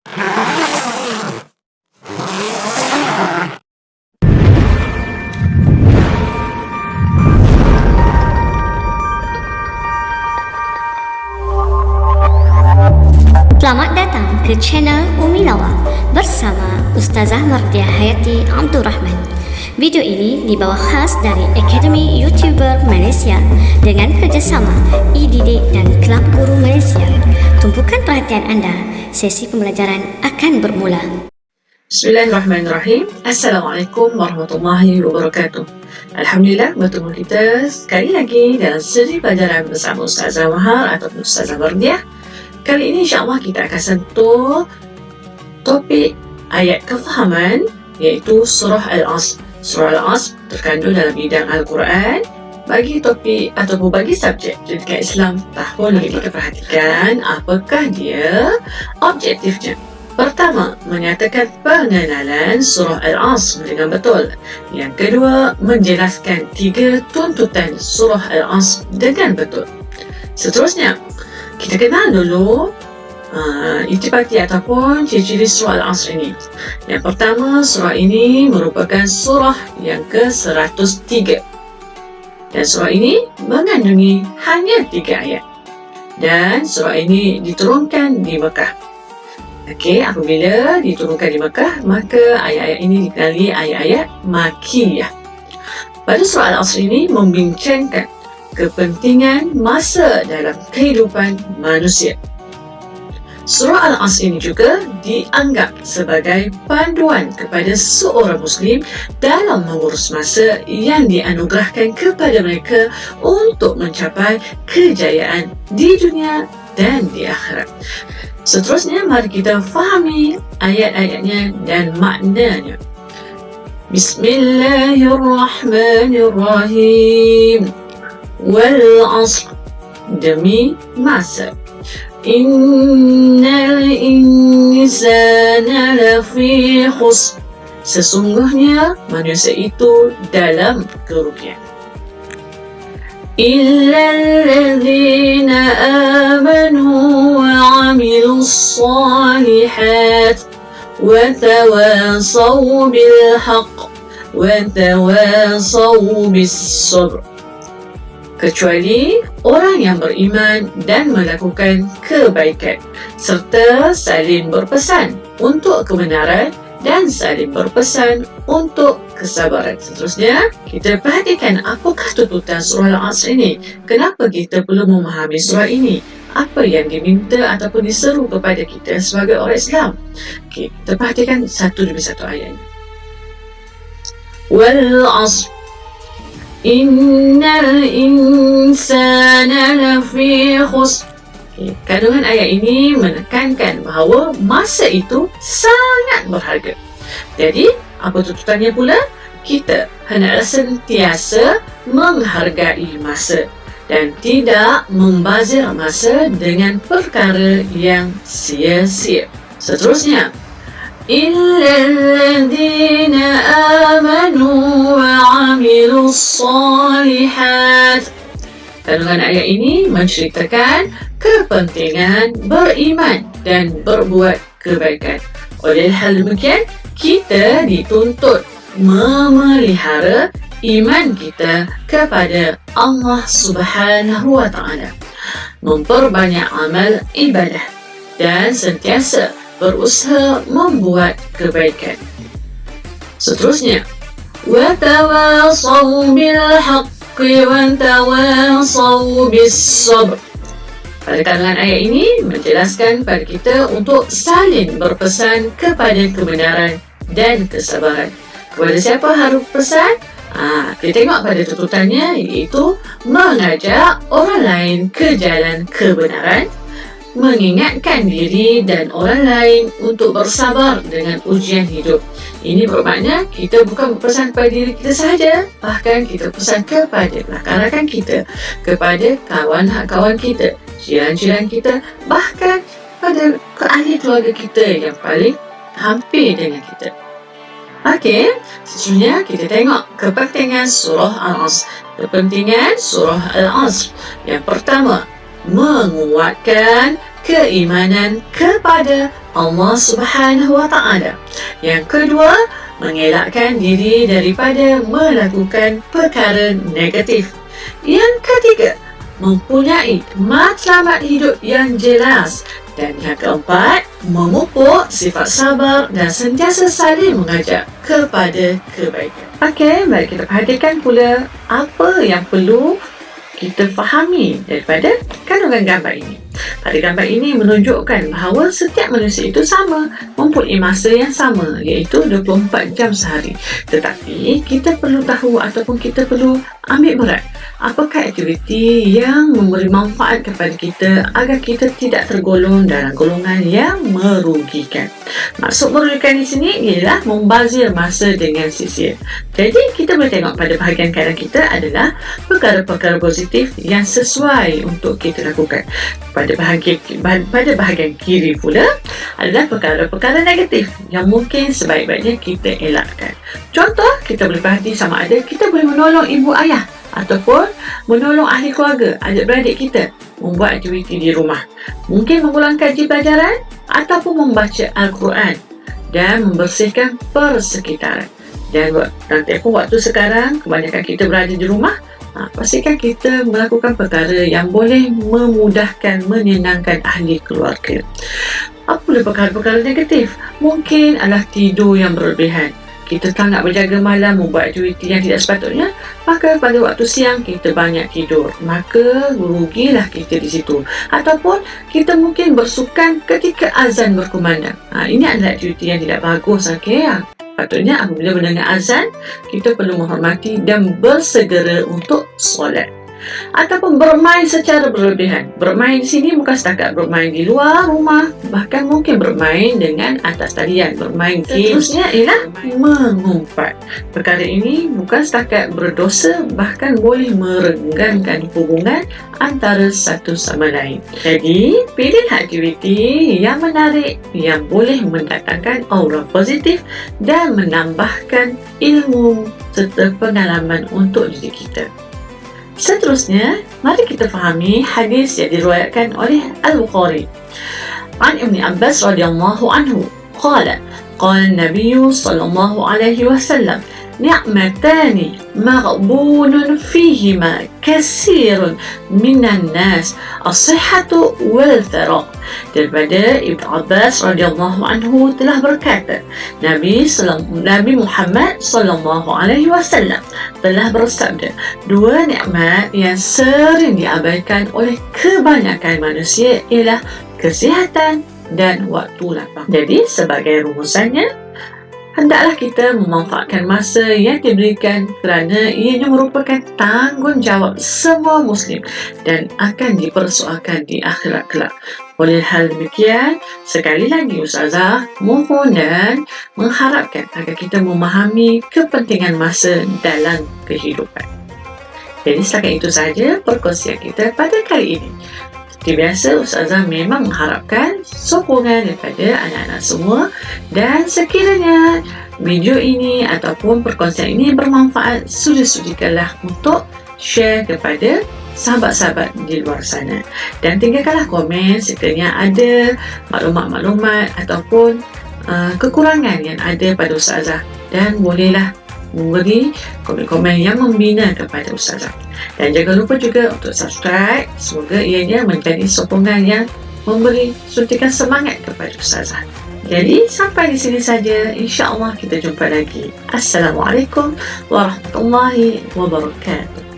Selamat datang ke channel Umi Lawal bersama Ustazah Mardiah Hayati Abdul Rahman. Video ini dibawa khas dari Akademi YouTuber Malaysia dengan kerjasama e-Didik dan Kelab Guru Malaysia. Tumpukan perhatian anda, sesi pembelajaran akan bermula. Bismillahirrahmanirrahim. Assalamualaikum warahmatullahi wabarakatuh. Alhamdulillah, bertemu kita sekali lagi dalam siri pelajaran bersama Ustazah Mahar atau Ustazah Mardiah. Kali ini insyaAllah kita akan sentuh topik ayat kefahaman, iaitu Surah Al-Asr. Surah Al-Asr terkandung dalam bidang Al-Quran bagi topik ataupun bagi subjek pendidikan Islam tahun ini. Kita perhatikan apakah dia objektifnya. Pertama, menyatakan pengenalan Surah Al-Asr dengan betul. Yang kedua, menjelaskan 3 tuntutan Surah Al-Asr dengan betul. Seterusnya, kita kenal dulu intipati ataupun ciri-ciri surah Al-Asr ini. Yang pertama, surah ini merupakan surah yang ke-103. Dan surah ini mengandungi hanya 3 ayat. Dan surah ini diturunkan di Mekah. Okey, apabila diturunkan di Mekah, maka ayat-ayat ini dikenali ayat-ayat Makkiyah. Pada surah Al-Asr ini membincangkan kepentingan masa dalam kehidupan manusia. Surah Al-Asr ini juga dianggap sebagai panduan kepada seorang Muslim dalam mengurus masa yang dianugerahkan kepada mereka untuk mencapai kejayaan di dunia dan di akhirat. Seterusnya, mari kita fahami ayat-ayatnya dan maknanya. Bismillahirrahmanirrahim. Wal-Asr, demi masa. Innal insana lafi khusr, sesungguhnya manusia itu dalam kerugian. Illal ladzina amanu wa 'amilus shalihat wa tawasaw bil haqq wa tawasaw bis sabr, kecuali orang yang beriman dan melakukan kebaikan serta saling berpesan untuk kebenaran dan saling berpesan untuk kesabaran. Seterusnya, kita perhatikan apakah tuntutan surah Al-Asr ini. Kenapa kita perlu memahami surah ini? Apa yang diminta ataupun diseru kepada kita sebagai orang Islam? Okay, kita perhatikan satu demi satu ayatnya. Wal-Asr, Innal insana lafi khusr. Kandungan ayat ini menekankan bahawa masa itu sangat berharga. Jadi, apa tuntutannya pula? Kita hendaklah sentiasa menghargai masa dan tidak membazir masa dengan perkara yang sia-sia. Seterusnya, Illal ladzina amanu wa 'amilus shalihat. Kandungan ayat ini menceritakan kepentingan beriman dan berbuat kebaikan. Oleh hal demikian, kita dituntut memelihara iman kita kepada Allah Subhanahu wa Ta'ala, memperbanyak amal ibadah dan sentiasa berusaha membuat kebaikan. Seterusnya, wa tawasaw bil haqqi wa tawasaw bis sabr. Pada kandungan ayat ini menjelaskan pada kita untuk saling berpesan kepada kebenaran dan kesabaran. Kepada siapa harus pesan? Kita tengok pada tuntutannya, iaitu mengajak orang lain ke jalan kebenaran, mengingatkan diri dan orang lain untuk bersabar dengan ujian hidup. Ini bermakna kita bukan berpesan kepada diri kita sahaja, bahkan kita pesan kepada rakan-rakan kita, kepada kawan-kawan kita, jiran-jiran kita, bahkan pada ahli keluarga kita yang paling hampir dengan kita. Okey, seterusnya kita tengok kepentingan surah Al-Asr. Kepentingan surah Al-Asr. Yang pertama, menguatkan keimanan kepada Allah Subhanahu wa Ta'ala. Yang kedua, mengelakkan diri daripada melakukan perkara negatif. Yang ketiga, mempunyai matlamat hidup yang jelas. Dan yang keempat, memupuk sifat sabar dan sentiasa saling mengajak kepada kebaikan. Okey, mari kita perhatikan pula apa yang perlu kita fahami daripada kandungan gambar ini. Pada gambar ini menunjukkan bahawa setiap manusia itu sama, mempunyai masa yang sama, iaitu 24 jam sehari. Tetapi kita perlu tahu ataupun kita perlu ambil berat apakah aktiviti yang memberi manfaat kepada kita agar kita tidak tergolong dalam golongan yang merugikan. Maksud merugikan di sini ialah membazir masa dengan sia-sia. Jadi kita boleh tengok pada bahagian kanan kita adalah perkara-perkara positif yang sesuai untuk kita lakukan. Pada bahagian kiri pula adalah perkara-perkara negatif yang mungkin sebaik-baiknya kita elakkan. Contoh, kita boleh perhati sama ada kita boleh menolong ibu ayah ataupun menolong ahli keluarga, adik-beradik kita membuat aktiviti di rumah. Mungkin mengulang kaji pelajaran ataupun membaca Al-Quran dan membersihkan persekitaran. Dan tempoh waktu sekarang, kebanyakan kita berada di rumah, pastikan kita melakukan perkara yang boleh memudahkan, menyenangkan ahli keluarga. Apa pula perkara-perkara negatif? Mungkin adalah tidur yang berlebihan. Kita sangat berjaga malam membuat aktiviti yang tidak sepatutnya, maka pada waktu siang kita banyak tidur, maka rugilah kita di situ. Ataupun kita mungkin bersukan ketika azan berkumandang. Ini adalah aktiviti yang tidak bagus. Patutnya apabila mendengar azan, kita perlu menghormati dan bersegera untuk solat. Ataupun bermain secara berlebihan. Bermain di sini bukan setakat bermain di luar rumah, bahkan mungkin bermain dengan atas talian, bermain game. Seterusnya ialah mengumpat. Perkara ini bukan setakat berdosa, bahkan boleh merenggangkan hubungan antara satu sama lain. Jadi, pilih aktiviti yang menarik, yang boleh mendatangkan aura positif dan menambahkan ilmu serta pengalaman untuk diri kita. Seterusnya, mari kita fahami hadis yang diriwayatkan oleh Al-Bukhari. An Ibn Abbas radhiyallahu anhu qala Nabi sallallahu alaihi wasallam ni'matani maghbunun fihima katsirun minan nas as-sihhatu wal thara. Daripada Ibn Abbas radhiyallahu anhu telah berkata, Nabi Muhammad sallallahu alaihi wasallam telah bersabda, dua nikmat yang sering diabaikan oleh kebanyakan manusia ialah kesihatan dan waktu lapang. Jadi sebagai rumusannya, hendaklah kita memanfaatkan masa yang diberikan kerana ianya merupakan tanggungjawab semua Muslim dan akan dipersoalkan di akhirat kelak. Oleh hal demikian, sekali lagi Ustazah mohon dan mengharapkan agar kita memahami kepentingan masa dalam kehidupan. Jadi setakat itu sahaja perkongsian kita pada kali ini. Seperti biasa, Ustazah memang mengharapkan sokongan daripada anak-anak semua, dan sekiranya video ini ataupun perkongsian ini bermanfaat, sudi-sudikanlah untuk share kepada sahabat-sahabat di luar sana, dan tinggalkanlah komen sekiranya ada maklumat-maklumat ataupun kekurangan yang ada pada Ustazah, dan bolehlah memberi komen-komen yang membina kepada Ustazah. Dan jangan lupa juga untuk subscribe, semoga ianya menjadi sokongan yang memberi suntikan semangat kepada Ustazah. Jadi sampai di sini saja, insya-Allah kita jumpa lagi. Assalamualaikum warahmatullahi wabarakatuh.